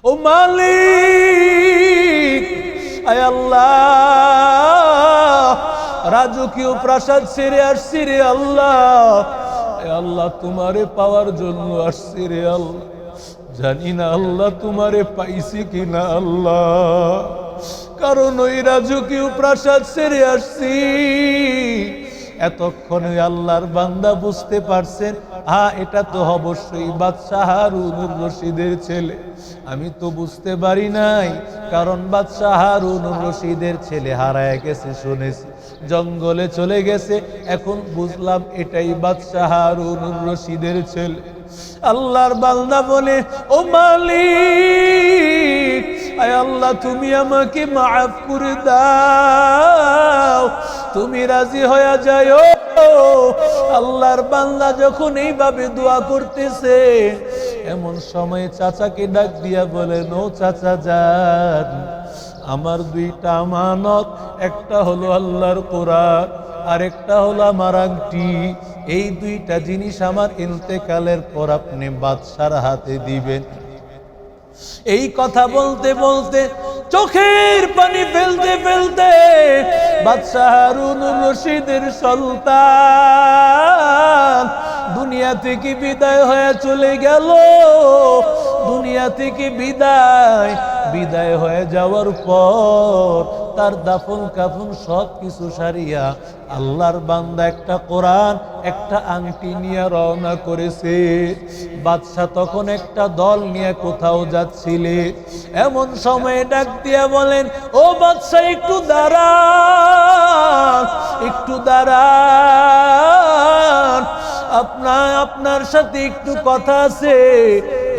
ও মালিক, আয় আল্লাহ, রাজকীয় প্রাসাদ ছেড়ে আসছি রে আল্লাহ। আল্লাহ তোমারে পাওয়ার জন্য আসছি রে আল্লাহ। জানি না আল্লাহ তোমারে পাইছি কিনা আল্লাহ, কারণ ওই রাজকীয় প্রাসাদ ছেড়ে আসছি। এতক্ষণে আল্লাহর বান্দা বুঝতে পারছেন, এটা তো অবশ্যই বাদশাহ হারুনুর রশিদের ছেলে। আমি তো বুঝতে পারি নাই, কারণ বাদশাহ হারুনুর রশিদের ছেলে হারায় গেছে শুনেছি, জঙ্গলে চলে গেছে। এখন বুঝলাম এটাই বাদশাহ হারুনুর রশিদের ছেলে। আল্লাহর বান্দা বলে, ও মালিক, আয় আল্লাহ তুমি আমাকে মাফ করে দাও, তুমি রাজি হয়ে যাও। আল্লাহর বান্দা যখন এইভাবে দোয়া করতেছে, এমন সময় চাচাকে ডাক দিয়া বলেন, ও চাচা যান, আমার দুইটা আমানত, একটা হলো আল্লাহর কোরআন, আরেকটা হলো আমার আংটি। এই দুইটা জিনিস আমার ইন্তেকালের পর আপনি বাদশার হাতে দিবেন। এই কথা বলতে বলতে, চোখের পানি ফেলতে ফেলতে, বাদশাহ হারুনুর রশিদের সন্তান দুনিয়া থেকে বিদায় হয়ে চলে গেল। দুনিয়া থেকে বিদায় হয়ে যাওয়ার পর তার দাফন কাফন সব কিছু সারিয়া আল্লাহর বান্দা একটা কোরআন, একটা আংটি নিয়ে রওনা করেছে। বাদশা তখন একটা দল নিয়ে কোথাও যাচ্ছিলে, এমন সময় ডাক দিয়া বলেন, ও বাদশা একটু দাঁড়ান, একটু দাঁড়ান, আপনার সাথে একটু কথা আছে।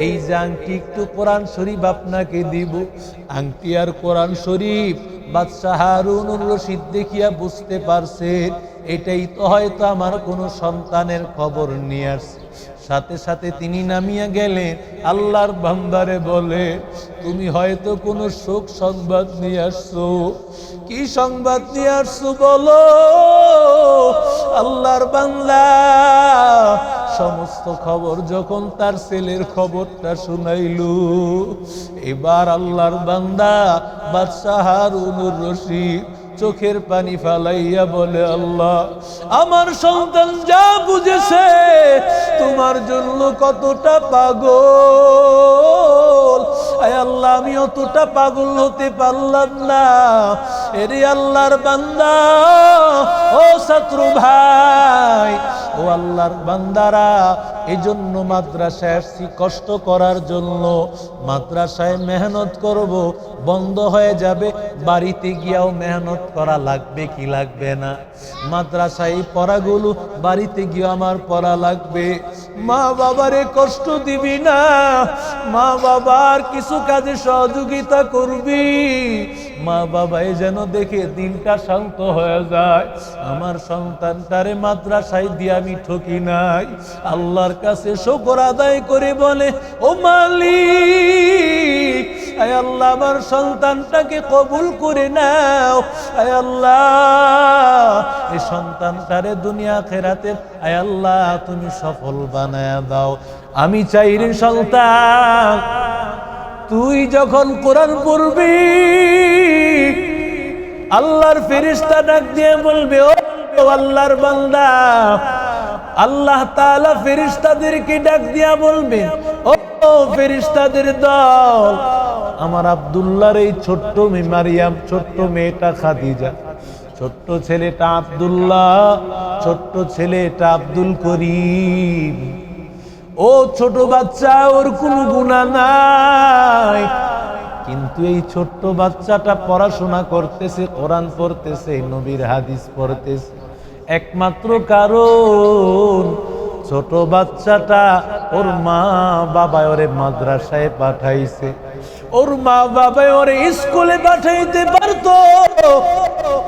এই যে আংটি, একটু কোরআন শরীফ আপনাকে দিব। আংটি আর কোরআন শরীফ বাদশাহ হারুনুর রশিদ দেখিয়া বুঝতে পারছে, এটাই তো হয়তো আমার কোনো সন্তানের খবর নিয়ে আসছে। সাথে সাথে তিনি নামিয়া গেলেন, আল্লাহর বান্দারে বলে, তুমি হয়তো কোনো শোক সংবাদ নিয়ে আসছো। কি সংবাদ নিয়ে আসছো বলো। আল্লাহর বান্দা সমস্ত খবর যখন তার ছেলের খবরটা শুনাইল, এবার আল্লাহর বান্দা বাদশাহ হারুনুর রশিদ চোখের পানি ফালাইয়া বলে, আল্লাহ, আমার সন্তান যা বুঝেছে তোমার জন্য কতটা পাগল, আয় আল্লাহ আমি অতটা পাগল হতে পারলাম না। এরে আল্লাহর বান্দা, ও শত্রু ভাই, ও আল্লাহর বান্দারা, এই জন্য মাদ্রাসায় আসছি কষ্ট করার জন্য। মাদ্রাসায় মেহনত করব, বন্ধ হয়ে যাবে, বাড়িতে গিয়েও মেহনত করা লাগবে কি লাগবে না? মাদ্রাসায় পড়াগুলো বাড়িতে গিয়ে আমার পড়া লাগবে। মা বাবারে কষ্ট দিবি না, মা বাবার কিছু কাজে সহযোগিতা করবি, মা বাবাই যেন দেখে দিনটা শান্ত হয়ে যায়। আমার সন্তানটারে মাদ্রাসায় দিয়ে আমি ঠকি নাই। আল্লাহর কাছে শুকর আদায় করে বলে, ও মালিক, আয় আল্লাহ আমার সন্তানটাকে কবুল করে নাও। আয় আল্লাহ এই সন্তানটারে দুনিয়া আখিরাতের আয় আল্লাহ তুমি সফল বানায়া দাও। আমি চাই রে সন্তান, তুই যখন কোরআন পড়বি, আল্লাহর ফেরেশতা ডাক দিয়ে বলবে, ও আল্লাহর বান্দা, আল্লাহ তাআলা ফেরেশতাদেরকে ডাক দিয়া বলবেন, ও ফেরেশতাদের দল, আমার আব্দুল্লাহর এই ছোট্ট মেয়ে মারিয়াম, ছোট্ট মেয়েটা খাদিজা, ছোট্ট ছেলেটা আব্দুল্লাহ, ছোট্ট ছেলেটা আব্দুল করিম, ও ছোট বাচ্চা, ওর কোনো গুনাহ নাই, কিন্তু এই ছোট্ট বাচ্চাটা পড়াশোনা করতেছে, কোরআন পড়তেছে, নবীর হাদিস পড়তেছে, একমাত্র কারণ ছোট বাচ্চাটা ওর মা বাবা ওরে মাদ্রাসায় পাঠাইছে, ওর মা বাবা ওরে স্কুলে পাঠাইতে পারতো,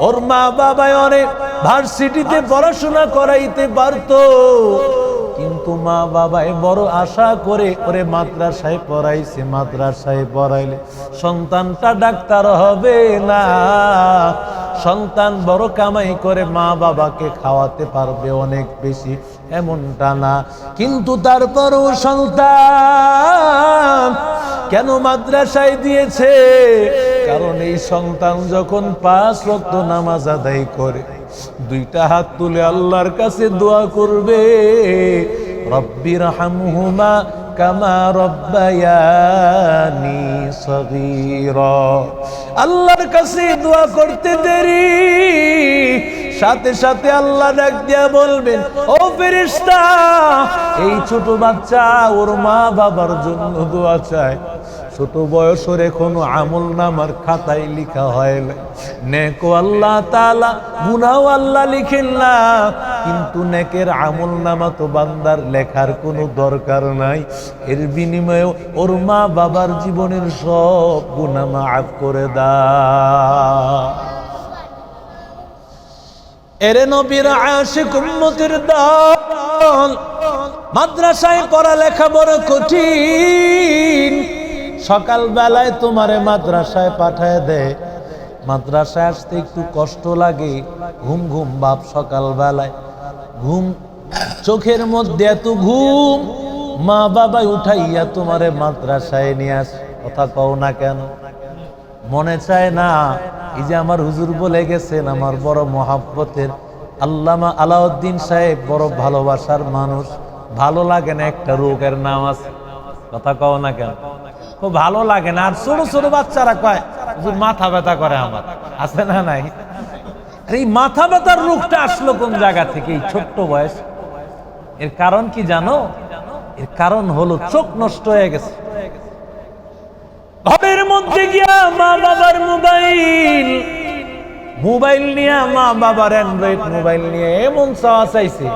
ওর মা বাবা ওরে ভার্সিটিতে পড়াশোনা করাইতে পারতো, কিন্তু মা বাবাই বড় আশা করে ওরে মাদ্রাসায় পড়াইছে। মাদ্রাসায় পড়াইলে সন্তানটা ডাক্তার হবে না, সন্তান বড় কামাই করে মা বাবাকে খাওয়াতে পারবে অনেক বেশি, এমনটা না। কিন্তু তারপরও সন্তান কেন মাদ্রাসায় দিয়েছে? কারণ এই সন্তান যখন 5 ওয়াক্ত নামাজ আদায় করে, 2টা হাত তুলে আল্লাহর কাছে দোয়া করবে, রব্বির হামহুমা কামা রব্বায়ানি সগীরা। আল্লাহর কাছে দোয়া করতে দেরি, সাথে সাথে আল্লাহ ডাক দিয়া বলবেন, ও ফেরেশতা, এই ছোট বাচ্চা ওর মা বাবার জন্য দোয়া চায়। ছোট বয়সের এখনো আমল নামার খাতায় লেখা হয় না, নেকও আল্লাহ তাআলা গুনাহও আল্লাহ লিখেন না, কিন্তু নেকের আমল নামা তো বান্দার লেখার কোনো দরকার নাই। এর বিনিময়ে ওর মা বাবার জীবনের সব গুনাহ মাফ করে দাও। এরে নবীর আশিক উম্মতের দল, মাদ্রাসায় পড়ালেখা বড় কঠিন। সকাল বেলায় তোমারে মাদ্রাসায় পাঠায় দেয়, মাদ্রাসায় আসতে একটু কষ্ট লাগে, ঘুম ঘুম ভাব সকাল বেলায়, ঘুম চোখের মধ্যে এত ঘুম, মা বাবা উঠাইয়া তোমারে মাদ্রাসায় নিয়ে আসে। কথা কও না কেন? মনে চায় না? এই যে আমার হুজুর বলে গেছেন, আমার বড় মহাব্বতের আল্লামা আলাউদ্দিন সাহেব বড় ভালোবাসার মানুষ, ভালো লাগে না একটা রোগের নাম আছে। কথা কও না কেন? খুব ভালো লাগে না। আর ছোট ছোট বাচ্চারা কয় হুজুর মাথা ব্যথা করে, আমার আছে না নাই? এই মাথা ব্যথার রোগটা আসলো কোন জায়গা থেকে এই ছোট্ট বয়স? এর কারণ কি জানো? এর কারণ হলো চোখ নষ্ট হয়ে গেছে। ঘরের মধ্যে গিয়া মা বাবার মোবাইল, মোবাইল নিয়ে মা বাবার অ্যান্ড্রয়েড মোবাইল নিয়ে এমন চাওয়া চাইছে,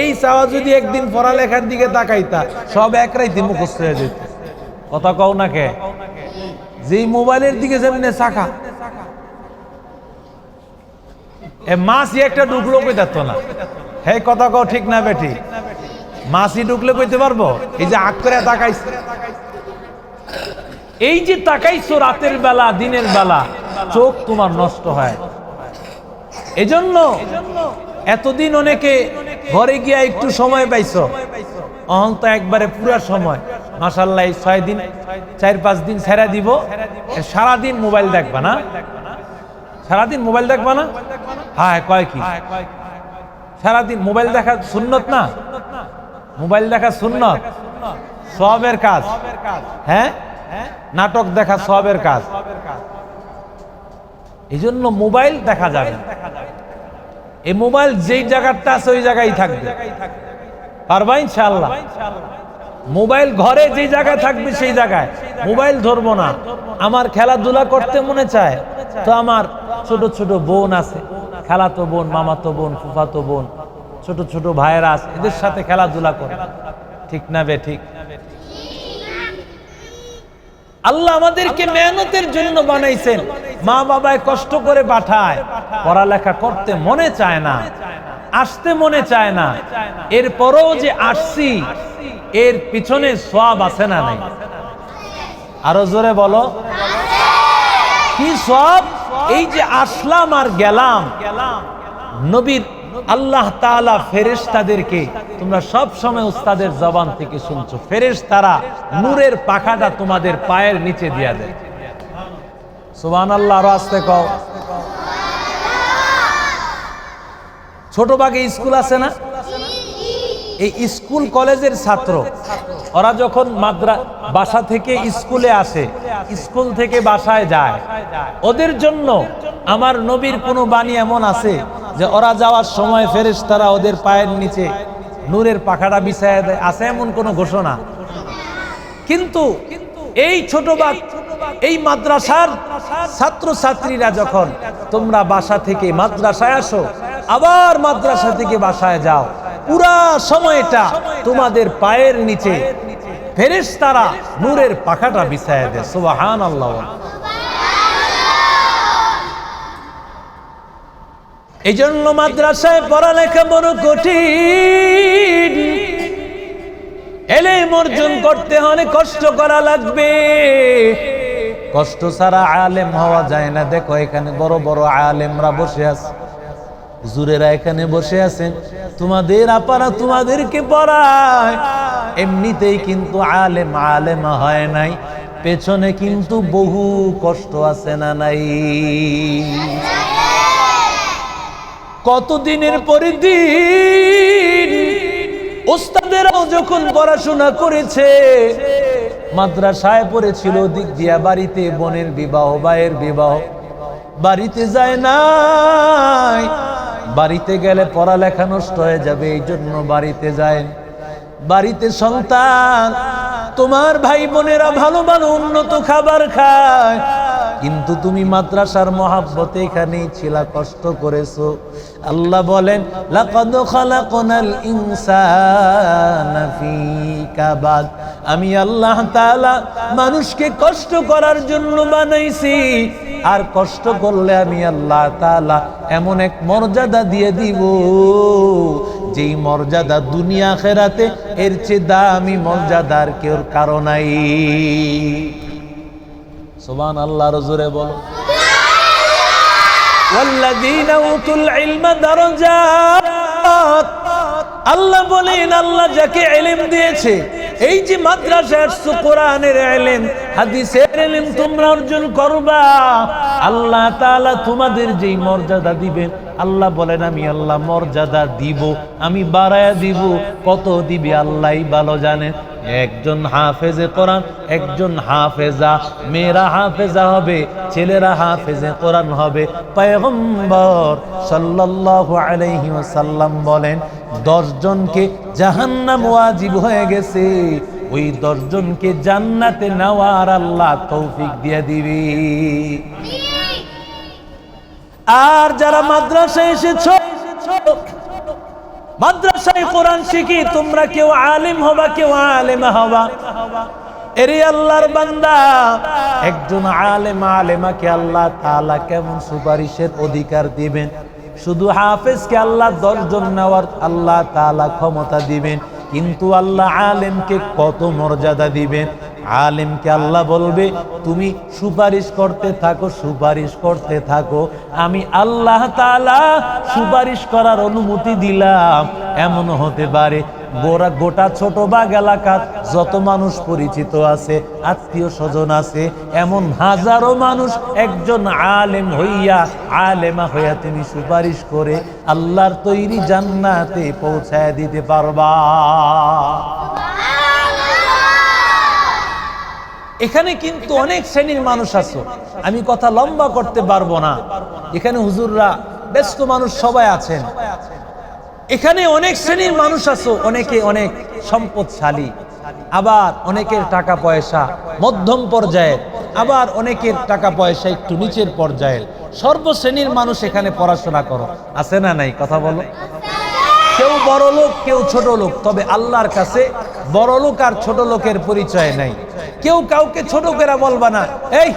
এই চাওয়া যদি একদিন পড়ালেখার দিকে তাকাইতা সব এক রাইতে মুখস্থ হয়ে যেত। কথা কও না কে? যেই মোবাইলের দিকে যেমনি চাকা, মাসি একটা ঢুকলো কইতাতো না। হে কথা কও ঠিক না বেটি? মাসি ঢুকলে কইতে পারবো? এই যে আগ করে তাকাইছে, এই যে তাকাইছো রাতের বেলা দিনের বেলা, চোখ তোমার নষ্ট হয়। এজন্য এতদিন অনেকে ঘরে গিয়া একটু সময় পাইছো, অহন তো একবারে পুরা সময় মাশাআল্লাহ 6 দিন 4-5 দিন ছেড়ে দিব, সারাদিন মোবাইল দেখবা না? সারাদিন মোবাইল দেখবা না? হ্যাঁ, কয় কি সারাদিন মোবাইল দেখা সুন্নত না? মোবাইল দেখা সুন্নত, সওয়াবের কাজ। হ্যাঁ, নাটক দেখা সওয়াবের কাজ। এই জন্য মোবাইল দেখা যাবে। এই মোবাইল যেই জায়গাটা আছে ওই জায়গায় থাকবে, পারবা ইনশাআল্লাহ। মোবাইল ঘরে যে জায়গায় থাকবে সেই জায়গায় মোবাইল ধরবো না। আমার খেলাধুলা করতে মনে চায়, তো আমার ছোট ছোট বোন আছে, খালাতো বোন, মামাতো বোন, ফুফাতো বোন, ছোট ছোট ভাইয়েরা আছে, এদের সাথে খেলাধুলা করে। ঠিক না বে ঠিক? আল্লাহ আমাদেরকে মেহনতের জন্য বানাইছেন, মা বাবায় কষ্ট করে পাঠায়, পড়ালেখা করতে মনে চায় না, আসতে মনে চায় না, এরপরও যে আসছি এর পিছনে সওয়াব আছে না নাই? আরো জোরে বলো, কি সওয়াব? এই যে আসলাম আর গেলাম। নবীর আল্লাহ তাআলা ফেরেশতাদেরকে, তোমরা সব সময় উস্তাদের জবান থেকে শুনছো, ফেরেশতারা নূরের পাখাটা তোমাদের পায়ের নিচে দিয়া দেয়। সুবহানাল্লাহ। আরো আস্তে কও। ছোট বাগে স্কুল আছে না? এই স্কুল কলেজের ছাত্র, ওরা যখন বাসা থেকে স্কুলে আসে, স্কুল থেকে বাসায় যায়, ওদের জন্য আমার নবীর কোনো বাণী এমন আছে যে ওরা যাওয়ার সময় ফেরেশতারা ওদের পায়ের নিচে নূরের পাখাটা বিছায় দেয়? আছে এমন কোনো ঘোষণা? কিন্তু এই ছোট বাগ, এই মাদ্রাসার ছাত্র ছাত্রীরা যখন তোমরা বাসা থেকে মাদ্রাসায় আসো, আবার মাদ্রাসা থেকে বাসায় যাও, পুরা সময়টা তোমাদের পায়ের নিচে ফেরেশতারা নূরের পাখাটা বিছায় দেয়। সুবহানাল্লাহ। এই জন্য মাদ্রাসায় পড়ালেখা বড় কঠিন। এলেম অর্জন করতে হলে কষ্ট করা লাগবে, কষ্ট ছাড়া আলেম হওয়া যায় না। দেখো এখানে বড় বড় আলেমরা বসে আছে, হুজুরেরা এখানে বসে আছেন, তোমাদের আপারা তোমাদেরকে পড়ায়, এমনিতেই কিন্তু আলেম আলেমা হয় নাই। পেছনে কিন্তু বহু কষ্ট আছে না নাই? কতদিনের পরে দিন ওস্তাদেরাও যখন পড়াশোনা করেছে, মাদ্রাসায় পড়েছিল, দিক দিয়া বাড়িতে বোনের বিবাহ, ভাইয়ের বিবাহ, বাড়িতে যায় নাই। বাড়িতে গেলে পড়ালেখা নষ্ট হয়ে যাবে, এই জন্য বাড়িতে যায়। বাড়িতে সন্তান, তোমার ভাই বোনেরা ভালো ভালো উন্নত খাবার খায়, কিন্তু তুমি মাদ্রাসার মহাব্বতে এখানেই ছিলা, কষ্ট করেছো। আল্লাহ বলেন, লাকাদ খালাকনাল ইনসানা ফি কাবাদ। আমি আল্লাহ তাআলা মানুষকে কষ্ট করার জন্য বানাইছি, আর কষ্ট করলে আমি আল্লাহ তাআলা এমন এক মর্যাদা দিয়ে দিব, যেই মর্যাদা দুনিয়া আখিরাতে এর চেয়ে দামি মর্যাদার কেউ কারো নাই। সুবহানাল্লাহর জোরে বলো। ওয়াল্লাযীনা উতুল ইলমা দারাজাত। আল্লাহ বলেন, আল্লাহ যাকে ইলম দিয়েছে, এই যে মাদ্রাসার কোরআনের ইলম, হাদিসের ইলম তোমরা অর্জন করবা, আল্লাহ তাআলা তোমাদের যেই মর্যাদা দিবেন, আল্লাহ বলেন আমি আল্লাহ মর্যাদা দিব, আমি বাড়ায়া দিব। কত দিবে আল্লাহই ভালো জানেন। একজন হাফেজে কোরআন, একজন হাফেজা, মেয়েরা হাফেজা হবে, ছেলেরা হাফেজে কোরআন হবে। পয়গম্বর সাল্লাল্লাহু আলাইহি ওয়াসাল্লাম বলেন, 10 জনকে জাহান্নাম ওয়াজিব হয়ে গেছে, ওই 10 জনকে জান্নাতে নেওয়ার আল্লাহ তৌফিক দিয়ে দিবে। আর যারা মাদ্রাসায় এসেছো, মাদ্রাসায় কোরআন শিখি, তোমরা কেউ আলিম হবা, কেউ আলেমা হবা। এরে আল্লাহর বান্দা, একজন আলেম আলেমাকে আল্লাহ তাআলা কেমন সুপারিশের অধিকার দিবেন। শুধু হাফেজকে আল্লাহ 10 জন নেওয়ার আল্লাহ তাআলা ক্ষমতা দিবেন, কিন্তু আল্লাহ আলেমকে কত মর্যাদা দিবেন। আলেমকে আল্লাহ বলবে, তুমি সুপারিশ করতে থাকো, সুপারিশ করতে থাকো, আমি আল্লাহ তাআলা সুপারিশ করার অনুমতি দিলাম। এমন হতে পারে গোটা ছোটবাগ এলাকার যত মানুষ পরিচিত আছে, আত্মীয় স্বজন আছে, এমন হাজারো মানুষ একজন আলেম হইয়া, আলেমা হইয়া তুমি সুপারিশ করে আল্লাহর তৈরি জান্নাতে পৌঁছায় দিতে পারবা। এখানে কিন্তু অনেক শ্রেণীর মানুষ আছে, আমি কথা লম্বা করতে পারবো না। এখানে হুজুররা, ব্যস্ত মানুষ সবাই আছেন। এখানে অনেক শ্রেণীর মানুষ আছে, অনেকে অনেক সম্পদশালী, আবার অনেকের টাকা পয়সা মধ্যম পর্যায়ের, আবার অনেকের টাকা পয়সা একটু নিচের পর্যায়ের। সর্বশ্রেণীর মানুষ এখানে পড়াশোনা করো, আছে না নাই? কথা বলো। কেউ বড় লোক, কেউ ছোট লোক, তবে আল্লাহর কাছে বড় লোক আর ছোট লোকের পরিচয় নাই। কেউ কাউকে ছোট করে বলবা না, এই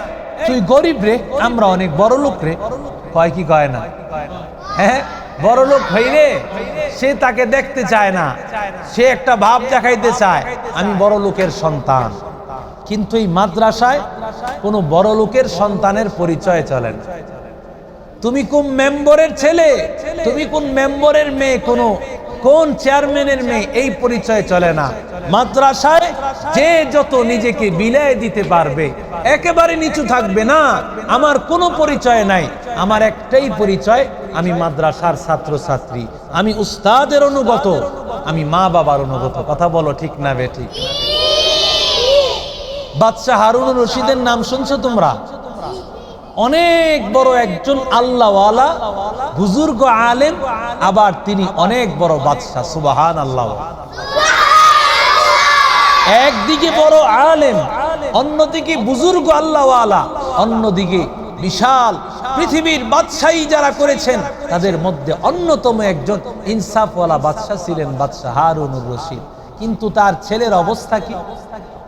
তুই গরিব রে, আমরা অনেক বড় লোক রে। কয় কি কয় না? হ্যাঁ, বড় লোক হইলে সে তাকে দেখতে চায় না, সে একটা ভাব দেখাইতে চায় আমি বড় লোকের সন্তান। কিন্তু এই মাদ্রাসায় কোনো বড় লোকের সন্তানের পরিচয় চলে না। তুমি কোন মেম্বরের ছেলে, তুমি কোন মেম্বরের মেয়ে, কোন চেয়ারম্যানের মেয়ে, এই পরিচয় চলে না। মাদ্রাসায় যে যত নিজেকে বিলাই দিতে পারবে, একেবারে নিচু থাকবে না, আমার কোনো পরিচয় নাই, আমার একটাই পরিচয়, আমি মাদ্রাসার ছাত্র ছাত্রী, আমি উস্তাদের অনুগত, আমি মা বাবার অনুগত। কথা বলো ঠিক না বেঠিক? বাদশাহ হারুনুর রশিদের নাম শুনছো তোমরা? অনেক বড় একজন আল্লাহওয়ালা বুজুর্গ আলেম, আবার তিনি অনেক বড় বাদশাহ। সুবহানাল্লাহ। একদিকে বড় আলেম, অন্যদিকে বুজুর্গ আল্লাহওয়ালা, অন্যদিকে বিশাল পৃথিবীর বাদশাহী যারা করেছেন তাদের মধ্যে অন্যতম একজন ইনসাফওয়ালা বাদশাহ ছিলেন বাদশাহ হারুনুর রশিদ। কিন্তু তার ছেলের অবস্থা কি?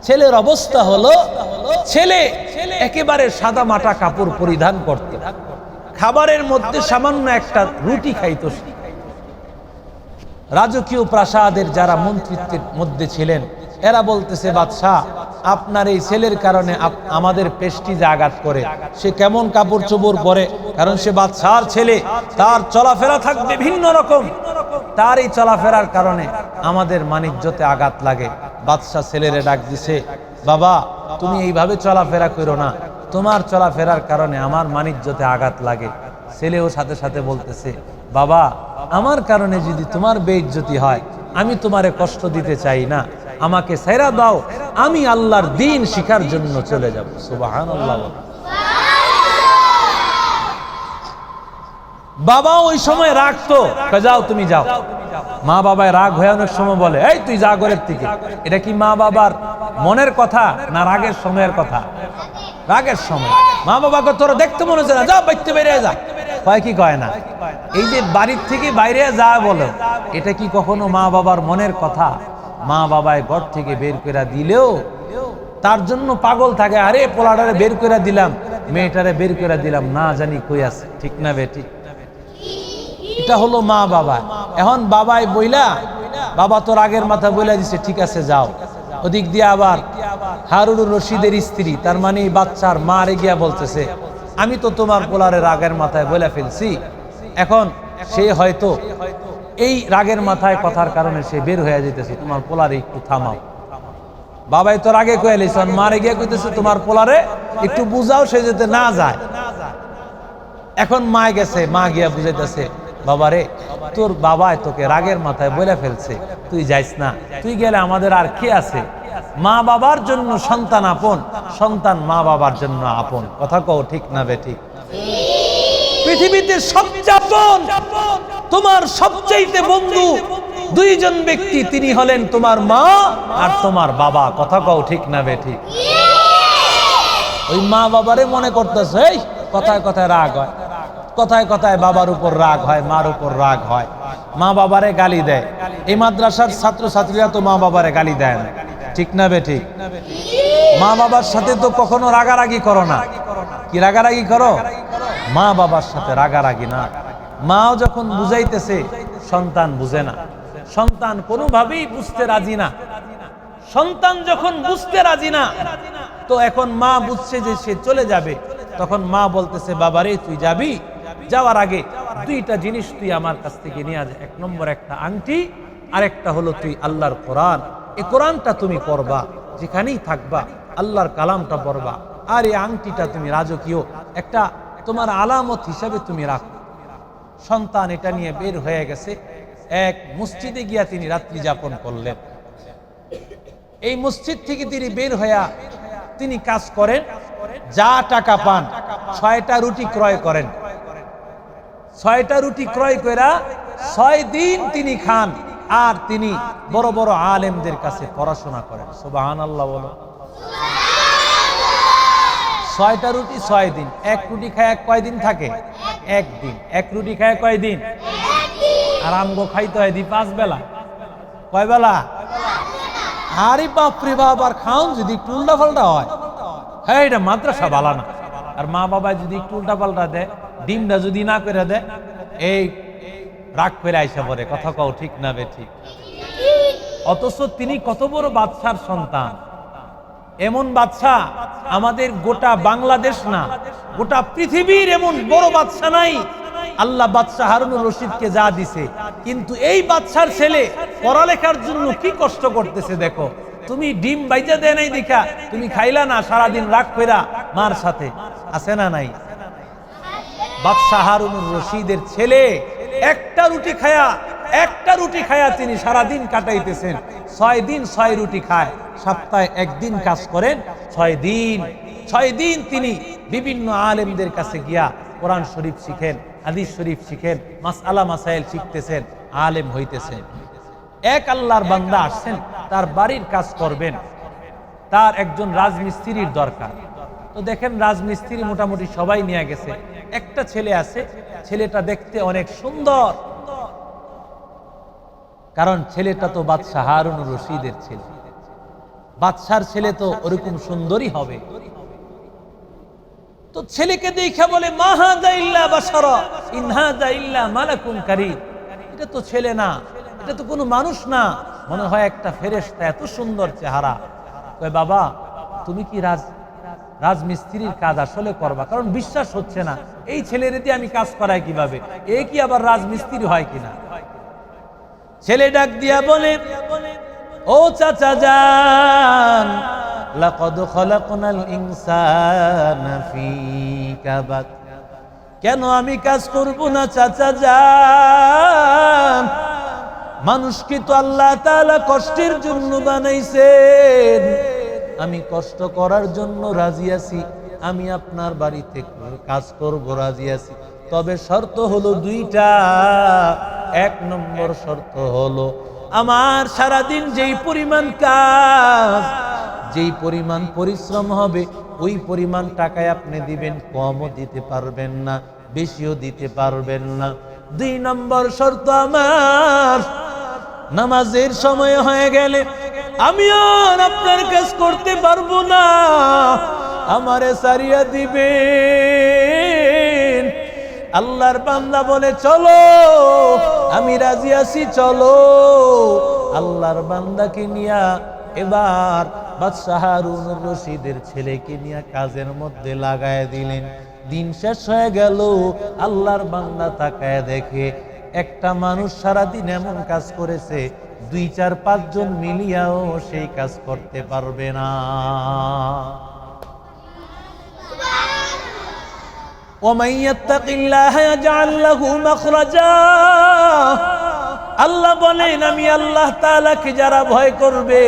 ছেলের অবস্থা হলো, ছেলে একেবারে সাদা মাটা কাপড় পরিধান করত, খাবারের মধ্যে সামান্য একটা রুটি খাইত। রাজকীয় প্রাসাদের যারা মন্ত্রিত্বের মধ্যে ছিলেন, এরা বলতেছে, বাদশাহ আপনার এই ছেলের কারণে আমাদের প্রেস্টিজে আঘাত করে। সে কেমন কাপড় চোপড় পরে, কারণ সে বাদশার ছেলে, তার চলাফেরা থাকবে ভিন্ন রকম, তার এই চলাফেরার কারণে আমাদের মানিজ্যতে আঘাত লাগে। বাদশাহ ছেলেরে ডাক দিছে, বাবা তুমি এইভাবে চলাফেরা করো না, তোমার চলাফেরার কারণে আমার মানিজ্যতে আঘাত লাগে। ছেলেও সাথে সাথে বলতেছে, বাবা আমার কারণে যদি তোমার বেইজ্জতি হয়, আমি তোমারে কষ্ট দিতে চাই না, আমাকে ছেড়ে দাও, আমি আল্লাহর দ্বীন শিখার জন্য চলে যাব। সুবহানাল্লাহ। বাবা ওই সময় রাখতো, যাও তুমি যাও। মা বাবায় রাগ হয়ে অনেক সময় বলে, এই তুই যা ঘরের থেকে। এটা কি মা বাবার মনের কথা না রাগের সময়ের কথা? রাগের সময়। মা বাবাকে তোরা দেখতে মনে হচ্ছে না, যা বাইতে বেরিয়ে যা, কয় কি কয় না? এই যে বাড়ির থেকে বাইরে যা বলো, এটা কি কখনো মা বাবার মনের কথা? মা বাবায় ঘর থেকে বের করে দিলেও তার জন্য পাগল থাকে, আরে পোলাটারে বের করে দিলাম, মেয়েটারে বের করে দিলাম, না জানি কই আছে। ঠিক না বেটি? এটা হলো মা বাবা। এখন বাবাই বইলা, বাবা তো রাগের মাথা বইলা দিছে, ঠিক আছে যাও। ওদিক দিয়ে আবার হারুনুর রশিদের স্ত্রী, তার মানে বাচ্চার মা রে গিয়া বলতেছে, আমি তো তোমার পোলারে রাগের মাথায় বইলা ফেলছি, এখন সে হয়তো এই রাগের মাথায় কথার কারণে সে বের হয়ে যেতেছে, তোমার পোলারে একটু থামাও। বাবাই তো রাগে কয়ে লিছে, মারে গিয়া কইতেছে তোমার পোলারে একটু বুঝাও, সে যেতে না যায়। এখন মা গেছে, মা গিয়া বুঝাইতেছে, বাবারে তোর বাবাই তোকে রাগের মাথায় বলে ফেলছে, তুই যাইস না, তুই গেলে আমাদের আর কি আছে? মা বাবার জন্য সন্তান আপন, সন্তান মা বাবার জন্য আপন। কথা কও ঠিক না বেঠিক? পৃথিবীতে সবচেয়ে আপন, তোমার সবচাইতে বন্ধু দুইজন ব্যক্তি, তিনি হলেন তোমার মা আর তোমার বাবা। কথা কও ঠিক না বেঠিক? ওই মা বাবারে মনে করতেছে, এই কথায় কথায় রাগ হয়, কথায় কথায় বাবার উপর রাগ হয়, মার উপর রাগ হয়, মা বাবারে গালি দেয়। এই মাদ্রাসার ছাত্র ছাত্রীরা তো মা বাবারে গালি দেয় না, ঠিক না বেঠিক? মা বাবার সাথে তো কখনো রাগারাগি করো না। কি রাগারাগি করো? মা বাবার সাথে রাগারাগি না। মাও যখন বুঝাইতেছে, সন্তান বুঝে না, সন্তান কোনোভাবেই বুঝতে রাজি না। সন্তান যখন বুঝতে রাজি না, তো এখন মা বুঝছে যে সে চলে যাবে, তখন মা বলতেছে, বাবারে তুই যাবি, যাওয়ার আগে দুইটা জিনিস তুই আমার কাছ থেকে নিয়ে আজ। এক নম্বর একটা আংটি, আর একটা হলো তুই আল্লাহর কোরআন, এই কোরআনটা তুমি পড়বা, যেখানেই থাকবা আল্লাহর কালামটা পড়বা, আর এই আংটিটা তুমি রাজকীয় একটা তোমার আলামত হিসাবে তুমি রাখো। সন্তান এটা নিয়ে বের হয়ে গেছে, এক মসজিদে গিয়া তিনি রাত্রি যাপন করলেন। এই মসজিদ থেকে তিনি বের হইয়া তিনি কাজ করেন, যা টাকা পান 6টা রুটি ক্রয় করেন। 6টা রুটি ক্রয় কইরা 6 দিন তিনি খান, আর তিনি বড় বড় আলেমদের কাছে পড়াশোনা করেন। সুবহানাল্লাহ বলো। 6টা রুটি 6 দিন। এক রুটি খায় কয়দিন থাকে? একদিন। এক রুটি খায় কয়দিন? আর আমগো খাইতে হয় 5 বেলা। কয় বেলা? আরে বাপরে বাপ, আর খাওন যদি একটু উল্টা পাল্টা হয়, হ্যাঁ এটা মাদ্রাসা বালা না। আর মা বাবা যদি একটু উল্টা পাল্টা দেয়, ডিমটা যদি না করে দেয়, এই রাগ করে আইসা পড়ে। কথা কও ঠিক না বেঠিক? অথচ তিনি কত বড় বাদশার সন্তান। এমন বাদশা আমাদের গোটা বাংলাদেশ না, গোটা পৃথিবীর এমন বড় বাদশা নাই। আল্লাহ বাদশা হারুনুর রশিদকে যা দিছে, কিন্তু এই বাদশার ছেলে পড়ালেখার জন্য কি কষ্ট করতেছে দেখো। তুমি ডিম বাইজা দেয় নাই দেখা তুমি খাইলা না, সারাদিন রাগ কইরা মার সাথে, আছে না নাই? বাদশা হারুনুর রশিদের ছেলে একটা রুটি খায়া তিনি সারাদিন কাটাইতেছেন। 6 দিন 6 রুটি খায়, সপ্তাহে একদিন কাজ করেন। 6 দিন তিনি বিভিন্ন আলেমদের কাছে গিয়া কোরআন শরীফ শিখেন, হাদিস শরীফ শিখেন, মাসআলা মাসাইল শিখতেছেন, আলেম হইতেছেন। এক আল্লাহর বান্দা আসছেন, তার বাড়ির কাজ করবেন, তার একজন রাজমিস্ত্রির দরকার। তো দেখেন রাজমিস্ত্রি মোটামুটি সবাই নিয়ে গেছে, একটা ছেলে আছে, ছেলেটা দেখতে অনেক সুন্দর, কারণ ছেলেটা তো বাদশা হারুনুর রশিদের ছেলে। বাদশার ছেলে তো ওরকম সুন্দরই হবে। তো ছেলেকে দেখা বলে, মা হাযা ইল্লা বাশারা ইন হাযা ইল্লা মালাকুন কারীম। এটা তো ছেলে না, এটা তো কোনো মানুষ না, মনে হয় একটা ফেরেশতা, এত সুন্দর চেহারা। কয় বাবা তুমি কি রাজমিস্ত্রির কাজ আসলে করবা? কারণ বিশ্বাস হচ্ছে না, এই ছেলের দিয়ে আমি কাজ করাই কিভাবে, এ কি আবার রাজমিস্ত্রি হয় কিনা। ছেলে ডাক দিয়া বলে, ও চাচা যান, লাকাদ খালাকনাল ইনসানা ফি কাবাদ। কেন আমি কাজ করব না চাচা যান? মানুষকে তো আল্লাহ তাআলা কষ্টের জন্য বানাইছেন। আমি কষ্ট করার জন্য রাজি আছি, আমি আপনার বাড়িতে কাজ করব রাজি আছি, তবে শর্ত হলো দুইটা। এক নম্বর শর্ত হলো আমার সারাদিন যেই পরিমাণ কাজ, যেই পরিমাণ পরিশ্রম হবে ওই পরিমাণ টাকায় আপনি দিবেন, কমও দিতে পারবেন না, বেশিও দিতে পারবেন না। দুই নম্বর শর্ত আমার নামাজের সময় হয়ে গেলে আমি আর আপনার কাজ করতে পারবো না, আমারে সারিয়া দিবেন। আল্লাহর বান্দা বলে চলো, আমি রাজি আছি, চলো। আল্লাহর বান্দাকে নিয়া এবার বাদশাহ হারুনুর রশিদের ছেলেকে নিয়ে কাজের মধ্যে লাগায় দিলেন। দিন শেষ হয়ে গেল, আল্লাহর বান্দা তাকায় দেখে একটা মানুষ সারাদিন এমন কাজ করেছে 2, 4, 5 জন মিলিয়াও সেই কাজ করতে পারবে না। ওয়ামান ইয়াত্তাকিল্লাহা ইয়াজআল লাহু মাখরাজা। আল্লাহ বলেন আমি আল্লাহ তাআলাকে যারা ভয় করবে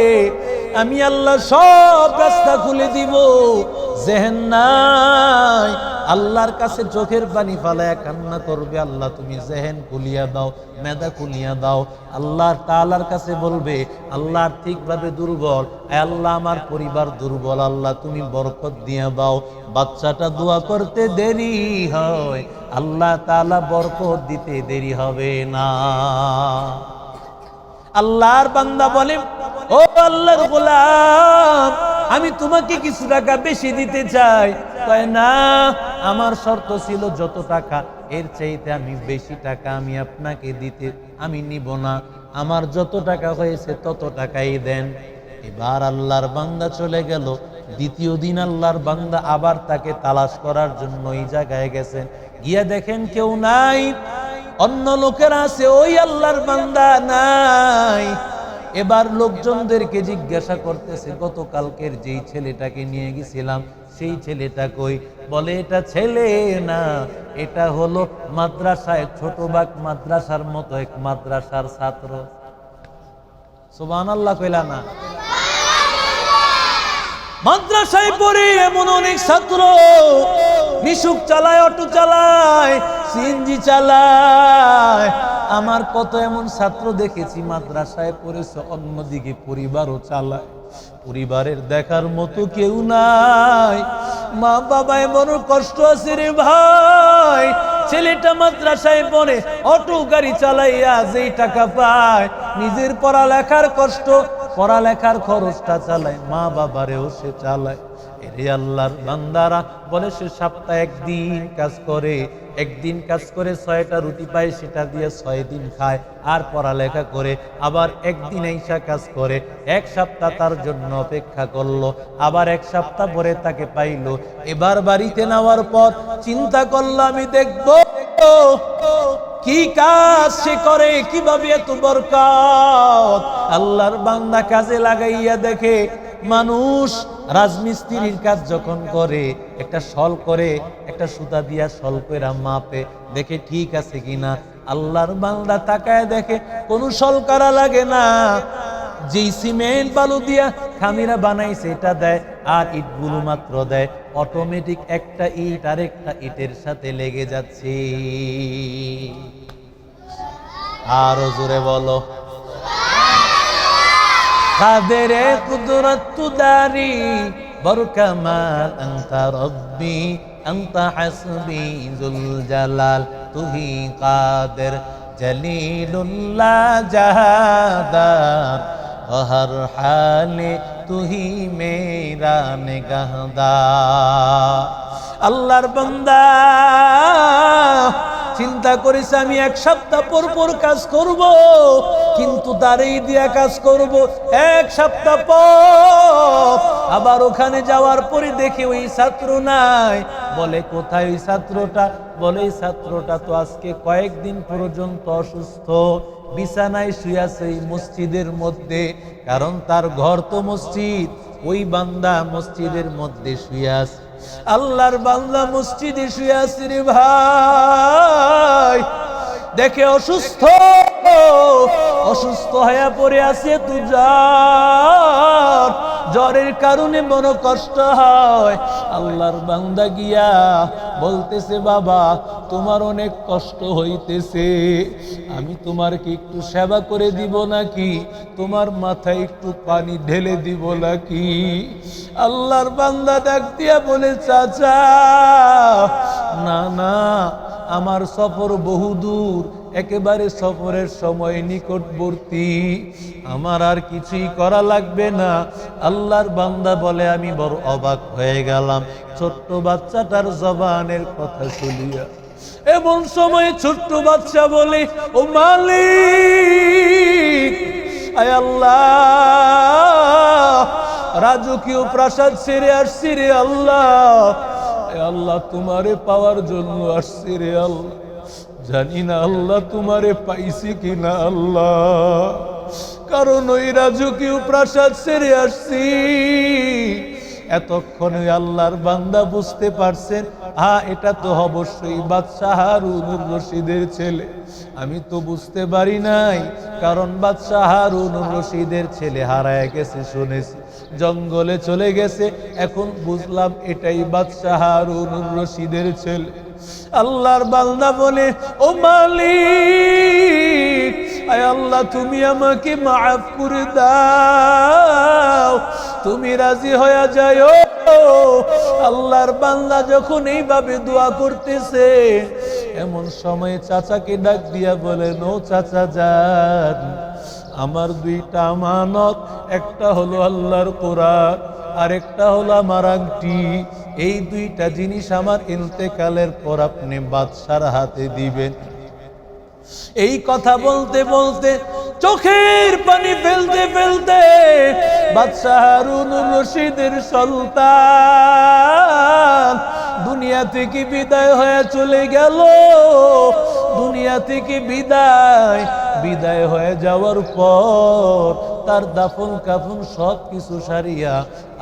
আমি আল্লাহ সব রাস্তা খুলে দিব। জেহেন নাই, আল্লাহর কাছে চোখের পানি ফালায়া কান্না করবে, আল্লাহ তুমি জেহেন খুলিয়া দাও, মেধা খুলিয়া দাও। আল্লাহ তাআলার কাছে বলবে আল্লাহ আর্থিকভাবে দুর্বল, আল্লাহ আমার পরিবার দুর্বল, আল্লাহ তুমি বরকত দিয়া দাও। বাচ্চাটা দোয়া করতে দেরি হয়, আল্লাহ তাআলা বরকত দিতে দেরি হবে না। আল্লাহর বান্দা বলে ও আল্লাহর গোলাম, আমি তোমাকে কিছু টাকা বেশি দিতে চাই। কয় না, আমার শর্ত ছিল যত টাকা এর চাইতে আমি বেশি টাকা আমি আপনাকে দিতে আমি নিব না, আমার যত টাকা হয়েছে তত টাকাই দেন। এবার আল্লাহর বান্দা চলে গেল। দ্বিতীয় দিন আল্লাহর বান্দা আবার তাকে তালাশ করার জন্য এই জায়গায় গেছেন, গিয়া দেখেন কেউ নাই, অন্য লোকেরা আছে, ওই আল্লাহর বান্দা নাই। এবার লোকজনদেরকে জিজ্ঞাসা করতেছে গতকালকের যেই ছেলেটাকে নিয়ে গেছিলাম সেই ছেলেটা কই? বলে এটা ছেলে না, এটা হলো মাদ্রাসায় ছোটবাগ মাদ্রাসার মতো এক মাদ্রাসার ছাত্র। সুবহানাল্লাহ কইলা না? মাদ্রাসায় পড়ে এমন অনেক ছাত্র মিশুক চালায়, অটো চালায়, সিএনজি চালায়। আমার কত এমন ছাত্র দেখেছি মাদ্রাসায় পড়েছে, অন্যদিকে পরিবারও চালায়, পরিবারের দেখার মতো কেউ নাই। মা বাবায় বড় কষ্ট আছে রে ভাই। ছেলেটা মাদ্রাসায় পড়ে, অটো গাড়ি চালাইয়া যেই টাকা পায় নিজের পড়ালেখার কষ্ট, পড়ালেখার খরচটা চালায়, মা বাবারেও সে চালায়। এরে আল্লাহর বান্দারা বলে সে সপ্তাহে একদিন কাজ করে, একদিন কাজ করে 6টা রুটি পায়, সেটা দিয়ে 6 দিন খায় আর পড়ালেখা করে। আবার একদিন আইসা কাজ করে, 1 সপ্তাহ তার জন্য অপেক্ষা করলো, আবার 1 সপ্তাহ পরে তাকে পাইলো। এবার বাড়িতে নেওয়ার পর চিন্তা করলো আমি দেখবো কি কাজ সে করে, কিভাবে এত বরকত। আল্লাহর বান্দা কাজে লাগাইয়া দেখে মানুষ রাজমিস্ত্রির কাজ যখন করে একটা শল করে, একটা সুতা দিয়া শল কইরা মাপে, দেখে ঠিক আছে কিনা। আল্লাহর বান্দা তাকায় দেখে কোনো শল করা লাগে না, যেই সিমেন্ট বালু দিয়া খামিরা বানাইছে এটা দেয় আর ইটগুলো মাত্র দেয়, অটোমেটিক একটা ইট আরেকটা ইটের সাথে লেগে যাচ্ছে। আরো জোরে বলো কাদের কুদরত তুদারি বরকামাল আনতা রব্বি আনতা হাসবি জুল জালাল তুহি কাদের জলিলুল্লাহ জাহাদার হর হালে তুহি মেরা নিগাহদার। আল্লাহর বান্দা চিন্তা করেছে আমি 1 সপ্তাহ পর কাজ করব, কিন্তু দাঁড়িয়ে দিয়া কাজ করব। 1 সপ্তাহ পর আবার ওখানে যাওয়ার পরে দেখি ওই ছাত্র নাই। বলে কোথায় ওই ছাত্রটা? বলে এই ছাত্রটা তো আজকে কয়েকদিন পর্যন্ত অসুস্থ, বিছানায় শুয়ে আছে এই মসজিদের মধ্যে, কারণ তার ঘর তো মসজিদ, ওই বান্দা মসজিদের মধ্যে শুয়ে আছে। আল্লাহর বান্দা মসজিদে শুয়ে আছে রে ভাই, দেখে অসুস্থ হয়ে পড়ে আছে তুজার, জ্বরের কারণে বড় কষ্ট হয়। আল্লাহর বান্দা গিয়া বলতেছে, বাবা তোমার অনেক কষ্ট হইতেছে, আমি তোমার কি একটু সেবা করে দিব নাকি, তোমার মাথায় একটু পানি ঢেলে দিব নাকি? আল্লাহর বান্দা ডাক দিয়া বলে, চাচা না না, আমার সফর বহুদূর, একেবারে সফরের সময় নিকটবর্তী, আমার আর কিছুই করা লাগবে না। আল্লাহর বান্দা বলে, আমি বড় অবাক হয়ে গেলাম ছোট্ট বাচ্চাটার জবানের কথা শুনিয়া। এমন সময় ছোট্ট বাচ্চা বলে, ও মালিক, আয় আল্লাহ, রাজকীয় প্রাসাদ ছেড়ে আসছি রে আল্লাহ, আল্লাহ তোমারে পাওয়ার জন্য আসছি রে আল্লাহ, জানি না আল্লাহ তোমারে পাইছি কিনা আল্লাহ, কারণ ওই রাজকীয় প্রাসাদ ছেড়ে আসছি। এতক্ষণে আল্লাহর বান্দা বুঝতে পারছেন, এটা তো অবশ্যই বাদশাহ হারুনুর রশিদের ছেলে। আমি তো বুঝতে পারি নাই, কারণ বাদশাহ হারুনুর রশিদের ছেলে হারায় গেছে শুনেছি, জঙ্গলে চলে গেছে, এখন বুঝলাম এটাই বাদশাহ হারুনুর রশিদের ছেলে। আল্লাহর বান্দা বলে, ও মালিক, আয় আল্লাহ তুমি আমাকে মাফ করে দাও, তুমি রাজি হয়ে যাও। আল্লাহর বান্দা যখন এইভাবে দোয়া করতেছে, এমন সময় চাচাকে ডাক দিয়া বলেন, ও চাচা যান, আমার দুইটা আমানত, একটা হলো আল্লাহর কোরআন, আরেকটা হলো আমার আংটি, এই দুইটা জিনিস আমার ইন্তেকালের পর আপনি বাদশার হাতে দিবেন। এই কথা বলতে বলতে, চোখের পানি ফেলতে ফেলতে, বাদশাহ হারুনুর রশিদের সন্তান দুনিয়া থেকে বিদায় হয়ে চলে গেল। দুনিয়া থেকে বিদায় হয়ে যাওয়ার পর তার দাফন কাফন সব কিছু সারিয়া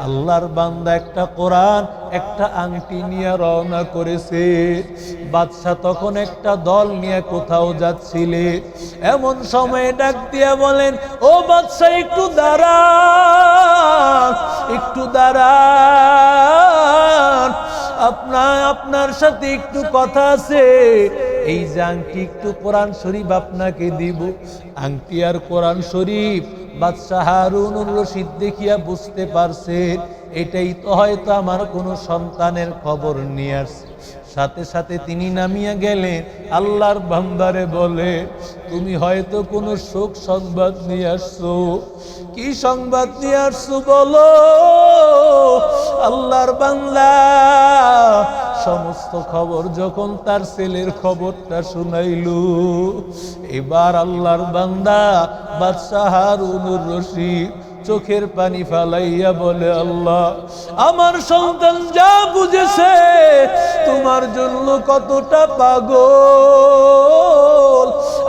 আল্লাহর বান্দা একটা কোরআন, একটা আংটি নিয়ে রওনা করেছে। বাদশা তখন একটা দল নিয়ে কোথাও যাচ্ছিলে, এমন সময়ে ডাক দিয়া বলেন, ও বাদশা একটু দাঁড়ান, একটু দাঁড়ান, আপনার সাথে একটু কথা আছে। এই যে আংটি, একটু কোরআন শরীফ আপনাকে দিব। আংটি আর কোরআন শরীফ বাদশাহ হারুনুর রশিদ দেখিয়া বুঝতে পারছেন, এটাই তো হয়তো আমার কোনো সন্তানের খবর নিয়ে আসছে। সাথে সাথে তিনি নামিয়া গেলেন, আল্লাহর বান্দারে বলে, তুমি হয়তো কোনো শোক সংবাদ নিয়ে আসছো, কি সংবাদ নিয়ে আসছো বলো। আল্লাহর বান্দা সমস্ত খবর যখন তার ছেলের খবরটা শুনাইল, এবার আল্লাহর বান্দা বাদশাহ হারুনুর রশিদ চোখের পানি ফালাইয়া বলে, আল্লাহ আমার সন্তান যা বুঝেছে তোমার জন্য কতটা পাগল,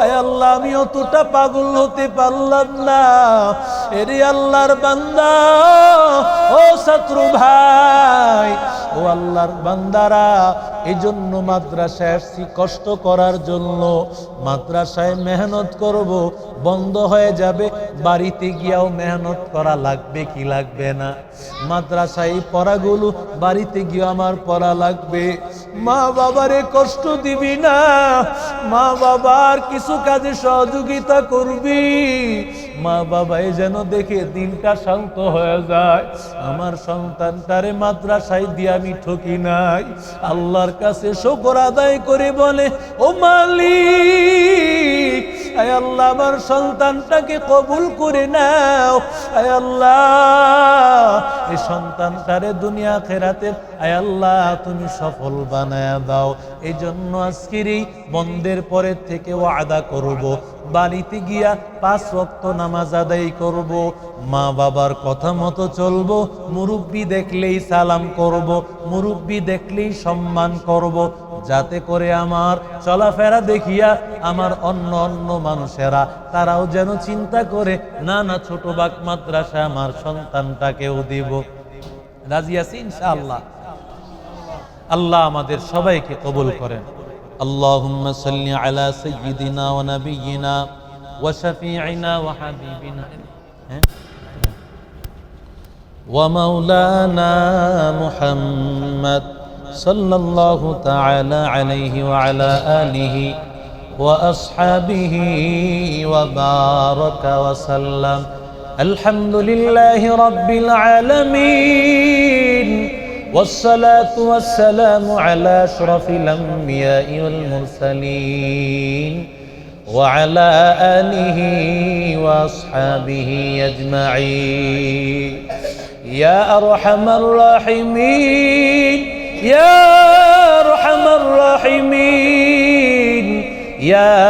আয় আল্লাহ আমি অতটা পাগল হতে পারলাম না। এরে আল্লাহর বান্দা, ও শত্রু ভাই, ও আল্লাহর বান্দারা, এই জন্য মাদ্রাসায় আসছি কষ্ট করার জন্য। মাদ্রাসায় মেহনত করব, বন্ধ হয়ে যাবে, বাড়িতে গিয়েও মেহনত করা লাগবে কি লাগবে না? মাদ্রাসায় পড়াগুলো বাড়িতে গিয়ে আমার পড়া লাগবে। মা বাবারে কষ্ট দিবি না, মা বাবার কিছু কাজে সহযোগিতা করবি, মা বাবাই যেন দেখে দিনটা শান্ত হয়ে যায়। আমার সন্তানটারে মাদ্রাসায় দিয়ে আমি ঠকি নাই। আল্লাহর কাছে শুকর আদায় করে বলে, ও মালিক, আয় আল্লাহ আমার সন্তানটাকে কবুল করে নাও। আয় আল্লাহ এই সন্তানটারে দুনিয়া আখিরাতের আয় আল্লাহ তুমি সফল বানায়া দাও। এই জন্য আজকের এই বন্ধের পরের থেকে ওয়াদা করব, বাড়িতে গিয়া 5 ওয়াক্ত নামাজ আদায় করব, মা বাবার কথা মতো চলবো, মুরব্বি দেখলেই সালাম করব, মুরব্বি দেখলেই সম্মান করব, যাতে করে আমার চলাফেরা দেখিয়া আমার অন্য অন্য মানুষেরা তারাও যেন চিন্তা করে না না ছোটবাগ মাদ্রাসা আমার সন্তানটাকেও দিব। রাজি আছি ইনশাআল্লাহ? আল্লাহ আমাদের সবাইকে কবুল করেন। আল্লাহুম্মা সাল্লি আলা সাইয়্যিদিনা ওয়া নাবিয়্যিনা ওয়া শাফিঈনা ওয়া হাবিবিনা ওয়া মাওলানা মুহাম্মদ সাল্লাল্লাহু তাআলা আলাইহি ওয়া আলা আলিহি ওয়া আসহাবিহি ওয়া বারাকা ওয়া সাল্লাম। আলহামদুলিল্লাহি রাব্বিল আলামিন والصلاة والسلام على أشرف الأنبياء والمرسلين وعلى آله وأصحابه أجمعين يا أرحم الراحمين يا أرحم الراحمين يا